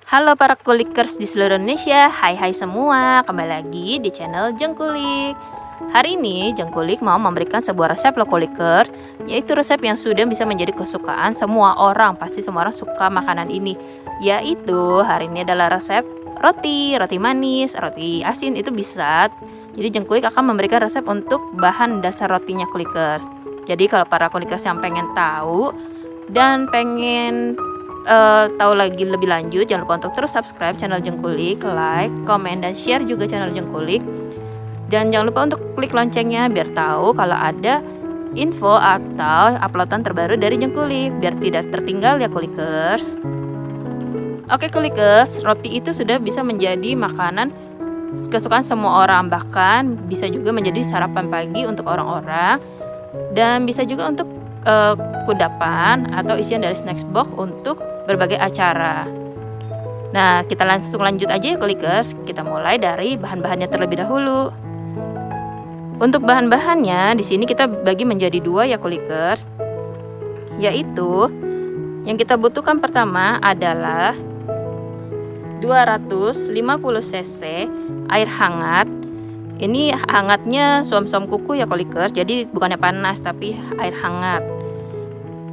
Halo para kulikers di seluruh Indonesia, hai semua, kembali lagi di channel Jengkulik. Hari ini Jengkulik mau memberikan sebuah resep loh kulikers, yaitu resep yang sudah bisa menjadi kesukaan semua orang. Pasti semua orang suka makanan ini, yaitu hari ini adalah resep roti manis, roti asin itu bisa. Jadi Jengkulik akan memberikan resep untuk bahan dasar rotinya kulikers. Jadi kalau para kulikers yang pengen tahu dan pengen tahu lagi lebih lanjut, jangan lupa untuk terus subscribe channel Jengkulik, like, komen, dan share juga channel Jengkulik. Dan jangan lupa untuk klik loncengnya biar tahu kalau ada info atau uploadan terbaru dari Jengkulik, biar tidak tertinggal ya kulikers. Oke kulikers, roti itu sudah bisa menjadi makanan kesukaan semua orang, bahkan bisa juga menjadi sarapan pagi untuk orang-orang, dan bisa juga untuk kudapan atau isian dari snack box untuk berbagai acara. Nah, kita langsung lanjut aja ya kulikers. Kita mulai dari bahan-bahannya terlebih dahulu. Untuk bahan-bahannya di sini kita bagi menjadi dua ya kulikers. Yaitu yang kita butuhkan pertama adalah 250 cc air hangat. Ini hangatnya suam-suam kuku ya kulikers, jadi bukannya panas tapi air hangat.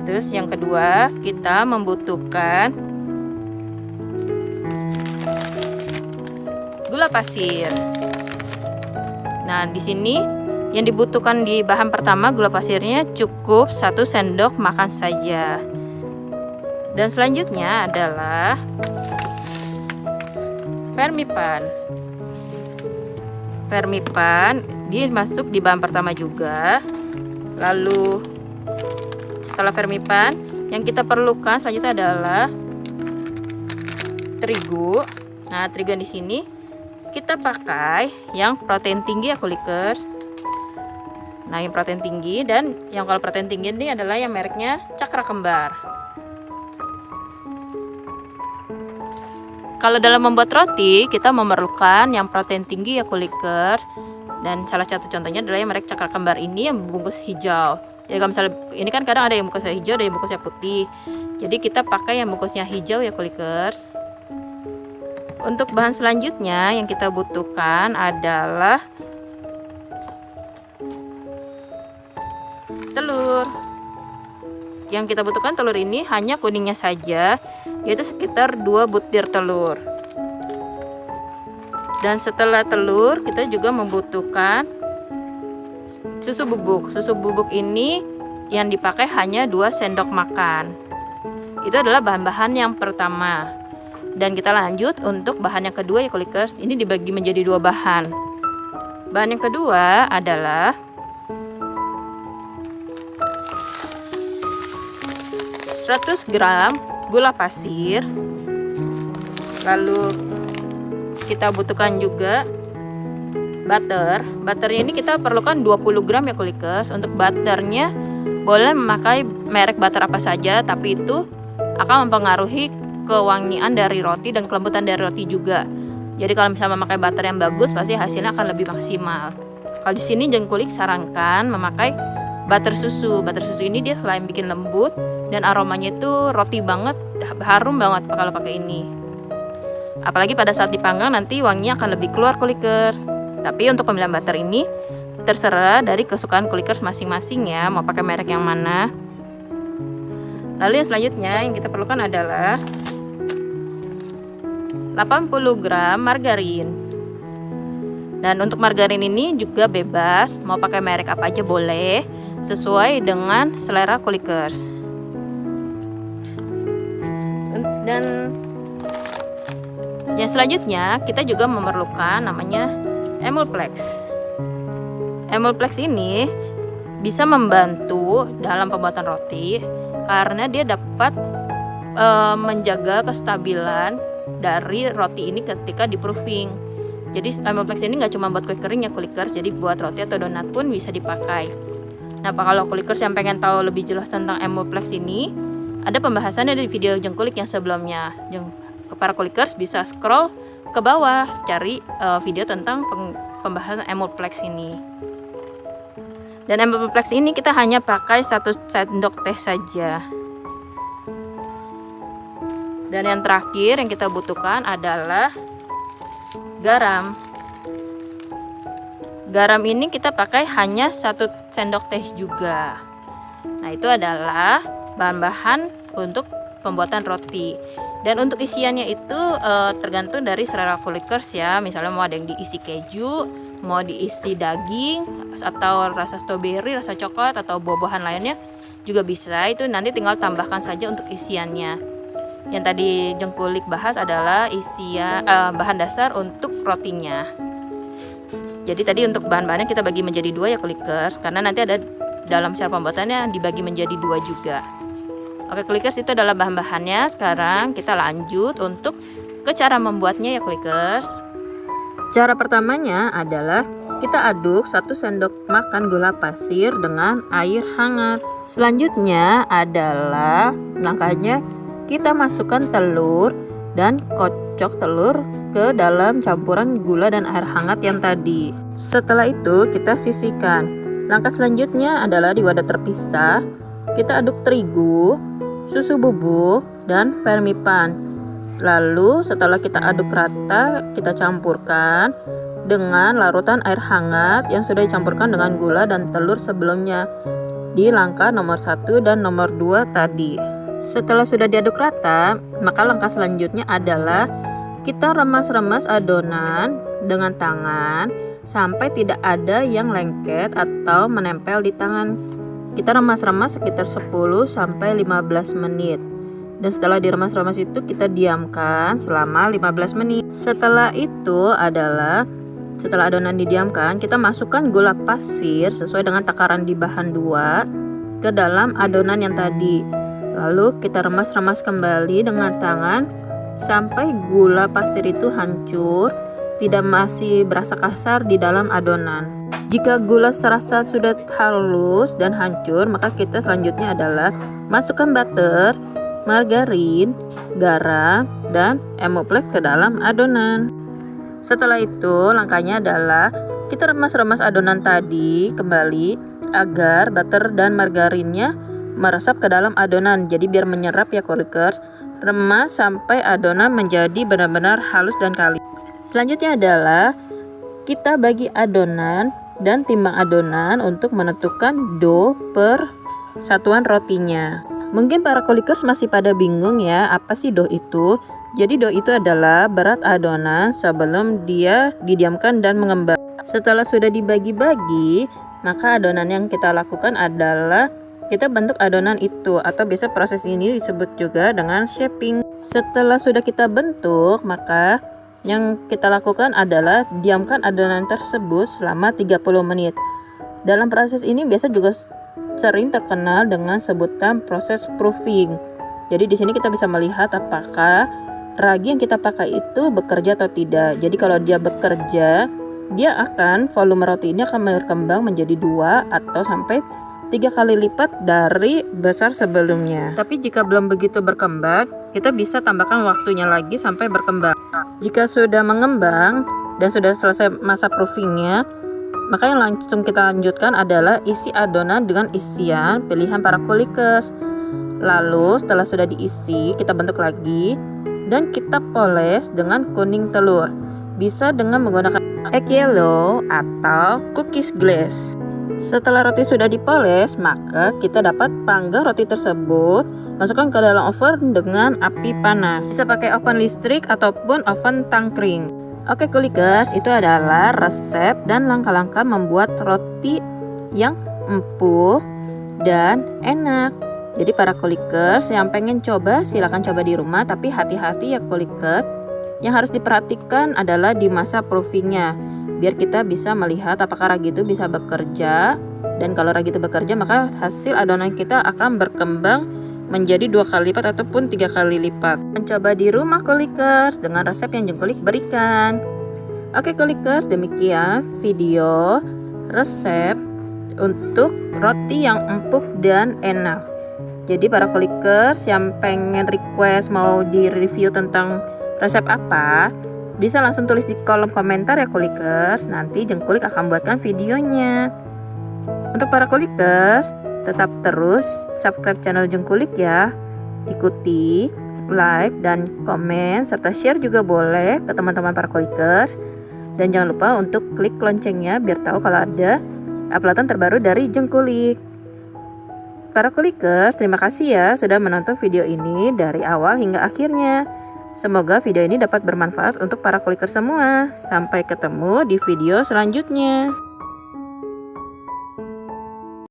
Terus yang kedua kita membutuhkan gula pasir. Nah di sini yang dibutuhkan di bahan pertama gula pasirnya cukup 1 sendok makan saja. Dan selanjutnya adalah vermipan. Vermipan dia masuk di bahan pertama juga. Lalu setelah vermipan yang kita perlukan selanjutnya adalah terigu. Nah, terigu di sini kita pakai yang protein tinggi ya kulikers. Nah, yang protein tinggi, dan yang kalau protein tinggi ini adalah yang mereknya Cakra Kembar. Kalau dalam membuat roti, kita memerlukan yang protein tinggi ya kulikers. Dan salah satu contohnya adalah yang merek Cakra Kembar ini yang bungkus hijau. Jadi kalau misalnya ini kan kadang ada yang bungkusnya hijau, ada yang bungkusnya putih. Jadi kita pakai yang bungkusnya hijau ya kulikers. Untuk bahan selanjutnya yang kita butuhkan adalah telur. Yang kita butuhkan telur ini hanya kuningnya saja, yaitu sekitar 2 butir telur. Dan setelah telur kita juga membutuhkan susu bubuk. Susu bubuk ini yang dipakai hanya 2 sendok makan. Itu adalah bahan-bahan yang pertama. Dan kita lanjut untuk bahan yang kedua ya kulikers. Ini dibagi menjadi 2 bahan. Bahan yang kedua adalah 100 gram gula pasir. Lalu kita butuhkan juga butter. Butternya ini kita perlukan 20 gram ya kulikers. Untuk butternya boleh memakai merek butter apa saja, tapi itu akan mempengaruhi kewangian dari roti dan kelembutan dari roti juga. Jadi kalau misalnya memakai butter yang bagus, pasti hasilnya akan lebih maksimal. Kalau di sini Jengkulik sarankan memakai butter susu. Butter susu ini dia selain bikin lembut dan aromanya itu roti banget, harum banget kalau pakai ini. Apalagi pada saat dipanggang nanti wanginya akan lebih keluar kulikers. Tapi untuk pemilihan butter ini terserah dari kesukaan kulikers masing-masing ya, mau pakai merek yang mana. Lalu yang selanjutnya yang kita perlukan adalah 80 gram margarin. Dan untuk margarin ini juga bebas, mau pakai merek apa aja boleh, sesuai dengan selera kulikers. Dan yang selanjutnya kita juga memerlukan namanya emulplex. Emulplex ini bisa membantu dalam pembuatan roti karena dia dapat menjaga kestabilan dari roti ini ketika di proofing. Jadi emulplex ini nggak cuma buat kue kering ya kulikers, jadi buat roti atau donat pun bisa dipakai. Nah, kalau kulikers yang pengen tahu lebih jelas tentang emulplex ini, ada pembahasannya di video Jengkulik yang sebelumnya. Para kulikers bisa scroll ke bawah cari video tentang pembahasan emulplex ini. Dan emulplex ini kita hanya pakai 1 sendok teh saja. Dan yang terakhir yang kita butuhkan adalah garam. Garam ini kita pakai hanya 1 sendok teh juga. Nah, itu adalah bahan-bahan untuk pembuatan roti. Dan untuk isiannya itu tergantung dari selera kulikers ya. Misalnya mau ada yang diisi keju, mau diisi daging, atau rasa stroberi, rasa coklat, atau buah-buahan lainnya juga bisa. Itu nanti tinggal tambahkan saja untuk isiannya. Yang tadi Jengkulik bahas adalah bahan dasar untuk rotinya. Jadi tadi untuk bahan-bahannya kita bagi menjadi 2 ya kulikers, karena nanti ada dalam cara pembuatannya dibagi menjadi 2 juga. Oke kulikers, itu adalah bahan-bahannya. Sekarang kita lanjut untuk ke cara membuatnya ya kulikers. Cara pertamanya adalah kita aduk 1 sendok makan gula pasir dengan air hangat. Selanjutnya adalah langkahnya kita masukkan telur dan kocok telur ke dalam campuran gula dan air hangat yang tadi. Setelah itu kita sisihkan. Langkah selanjutnya adalah di wadah terpisah kita aduk terigu, susu bubuk, dan vermipan. Lalu setelah kita aduk rata, kita campurkan dengan larutan air hangat yang sudah dicampurkan dengan gula dan telur sebelumnya di langkah nomor 1 dan nomor 2 tadi. Setelah sudah diaduk rata, maka langkah selanjutnya adalah kita remas-remas adonan dengan tangan sampai tidak ada yang lengket atau menempel di tangan. Kita remas-remas sekitar 10 sampai 15 menit. Dan setelah diremas-remas itu kita diamkan selama 15 menit. Setelah itu adalah setelah adonan didiamkan, kita masukkan gula pasir sesuai dengan takaran di bahan 2 ke dalam adonan yang tadi. Lalu kita remas-remas kembali dengan tangan sampai gula pasir itu hancur, tidak masih berasa kasar di dalam adonan. Jika gula serasa sudah halus dan hancur, maka kita selanjutnya adalah masukkan butter, margarin, garam, dan emulsifier ke dalam adonan. Setelah itu, langkahnya adalah kita remas-remas adonan tadi kembali agar butter dan margarinnya meresap ke dalam adonan. Jadi biar menyerap ya kulikers. Remas sampai adonan menjadi benar-benar halus dan kalis. Selanjutnya adalah kita bagi adonan dan timbang adonan untuk menentukan dough per satuan rotinya. Mungkin para kulikers masih pada bingung ya, apa sih dough itu? Jadi dough itu adalah berat adonan sebelum dia didiamkan dan mengembang. Setelah sudah dibagi-bagi, maka adonan yang kita lakukan adalah kita bentuk adonan itu, atau biasa proses ini disebut juga dengan shaping. Setelah sudah kita bentuk, maka yang kita lakukan adalah diamkan adonan tersebut selama 30 menit. Dalam proses ini biasa juga sering terkenal dengan sebutan proses proofing. Jadi di sini kita bisa melihat apakah ragi yang kita pakai itu bekerja atau tidak. Jadi kalau dia bekerja, dia akan volume roti ini akan berkembang menjadi 2 atau sampai 3 kali lipat dari besar sebelumnya. Tapi jika belum begitu berkembang, kita bisa tambahkan waktunya lagi sampai berkembang. Jika sudah mengembang dan sudah selesai masa proofingnya, maka yang langsung kita lanjutkan adalah isi adonan dengan isian pilihan para kulikers. Lalu setelah sudah diisi, kita bentuk lagi dan kita poles dengan kuning telur. Bisa dengan menggunakan egg yellow atau cookies glaze. Setelah roti sudah dipoles, maka kita dapat panggang roti tersebut. Masukkan ke dalam oven dengan api panas. Bisa pakai oven listrik ataupun oven tangkring. Oke kulikers, itu adalah resep dan langkah-langkah membuat roti yang empuk dan enak. Jadi para kulikers yang pengen coba, silahkan coba di rumah. Tapi hati-hati ya kulikers. Yang harus diperhatikan adalah di masa proofingnya, biar kita bisa melihat apakah ragi itu bisa bekerja. Dan kalau ragi itu bekerja, maka hasil adonan kita akan berkembang menjadi 2 kali lipat ataupun 3 kali lipat. Mencoba di rumah kulikers dengan resep yang Jengkulik berikan. Oke kulikers, demikian video resep untuk roti yang empuk dan enak. Jadi para kulikers yang pengen request mau di review tentang resep apa, bisa langsung tulis di kolom komentar ya kulikers. Nanti Jengkulik akan buatkan videonya. Untuk para kulikers, tetap terus subscribe channel Jengkulik ya. Ikuti like dan komen serta share juga boleh ke teman-teman para Kolikers. Dan jangan lupa untuk klik loncengnya biar tahu kalau ada uploadan terbaru dari Jengkulik. Para Kolikers, terima kasih ya sudah menonton video ini dari awal hingga akhirnya. Semoga video ini dapat bermanfaat untuk para Kolikers semua. Sampai ketemu di video selanjutnya.